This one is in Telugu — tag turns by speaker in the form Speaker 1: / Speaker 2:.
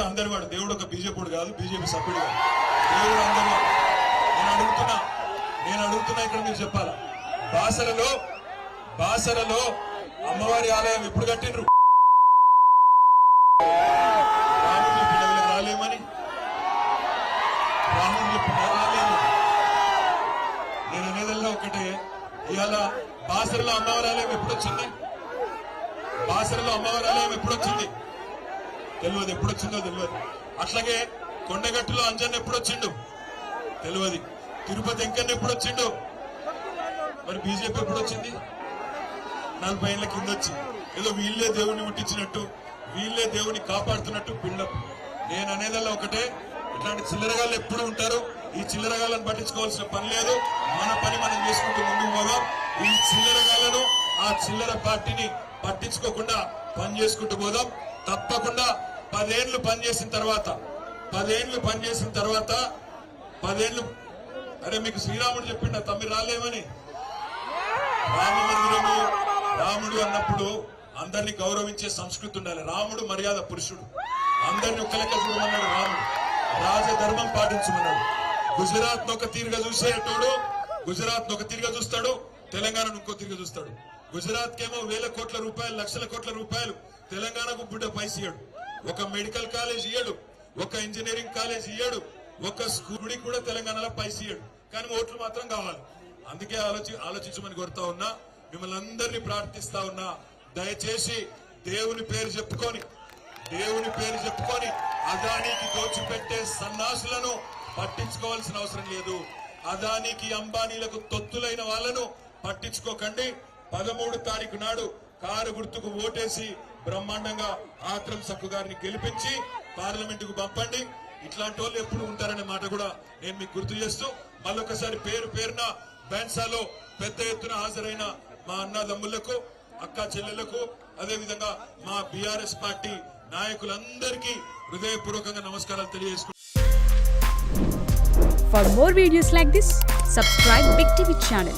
Speaker 1: దేవుడు అందరివాడు. దేవుడు ఒక బీజేపీ కాదు, బీజేపీ సభ్యుడు కాదు. దేవుడు అందరివాడు. నేను అడుగుతున్నా ఇక్కడ మీరు చెప్పాలా, బాసరలో అమ్మవారి ఆలయం ఎప్పుడు కట్టిండ్రు? రాముడు చెప్పిన రాలేమని, రాముడు చెప్పిన రాలేదు. నేను అనేదల్లా ఒకటే, ఇవాళ బాసరలో అమ్మవారి ఆలయం ఎప్పుడొచ్చింది? బాసరలో అమ్మవారి ఆలయం ఎప్పుడొచ్చింది తెలియదు. ఎప్పుడొచ్చిందో తెలియదు. అట్లాగే కొండగట్టులో అంజన్ ఎప్పుడొచ్చిండు తెలియదు. తిరుపతి వెంకన్న ఎప్పుడొచ్చిండు? మరి బీజేపీ ఎప్పుడొచ్చింది? 40 ఏళ్ల కింద వచ్చింది. ఏదో వీళ్ళే దేవుని ముట్టించినట్టు, వీళ్ళే దేవుని కాపాడుతున్నట్టు బిల్డప్. నేను అనేదల్లా ఒకటే, ఇట్లాంటి చిల్లరగాళ్ళు ఎప్పుడు ఉంటారు. ఈ చిల్లరగాళ్ళను పట్టించుకోవాల్సిన పని లేదు. మన పని మనం చేసుకుంటూ ముందుకు పోదాం. ఈ చిల్లరగాళ్ళను, ఆ చిల్లర పార్టీని పట్టించుకోకుండా పని చేసుకుంటూ పోదాం. తప్పకుండా 10 ఏళ్లు పనిచేసిన తర్వాత 10 ఏళ్లు అరే మీకు శ్రీరాముడు చెప్పిండ తమ్మి రాలేమని. రామ మందిరము, రాముడు అన్నప్పుడు అందరినీ గౌరవించే సంస్కృతి ఉండాలి. రాముడు మర్యాద పురుషుడు, అందరినీ ఒక్క లెక్క చూడమన్నాడు. రాముడు రాజధర్మం పాటించమన్నాడు. గుజరాత్ ఒక తీరుగా చూసేటోడు గుజరాత్ ఒక తీరుగా చూస్తాడు, తెలంగాణను ఇంకో తీరుగా చూస్తాడు. గుజరాత్ కేమో వేల కోట్ల రూపాయలు, లక్షల కోట్ల రూపాయలు, తెలంగాణకు బుడ్డ పైస ఇయ్యాడు. ఒక మెడికల్ కాలేజ్ ఇయ్యాడు, ఒక ఇంజనీరింగ్ కాలేజ్ ఇయ్యాడు, ఒక స్కూల్ కూడా తెలంగాణలో పైస ఇయ్యాడు. కానీ ఓట్లు మాత్రం కావాలి. అందుకే ఆలోచించమని కోరుతా ఉన్నా, మిమ్మల్ని అందరినీ ప్రార్థిస్తా ఉన్నా, దయచేసి దేవుని పేరు చెప్పుకొని అదానికి దోచిపెట్టే సన్నాసులను పట్టించుకోవాల్సిన అవసరం లేదు. అదానికి అంబానీలకు తొత్తులైన వాళ్లను పట్టించుకోకండి. 13 తారీఖు నాడు కారు గుర్తుకు ఓటేసి బ్రహ్మాండంగా ఆత్రం సక్కు గారిని గెలిపించి పార్లమెంటుకు పంపండి. ఇట్లాంటి వాళ్ళు ఎప్పుడు ఉంటారనే మాట కూడా నేను మీకు గుర్తు చేస్తూ, మళ్ళొకసారి పేరున బెన్సాలో పెద్ద ఎత్తున హాజరైన మా అన్నదమ్ములకు, అక్క చెల్లెలకు, అదేవిధంగా మా బీఆర్ఎస్ పార్టీ నాయకులందరికీ హృదయపూర్వకంగా నమస్కారాలు తెలియజేసుకుంటున్నాను.
Speaker 2: For more videos like this, subscribe Big TV channel.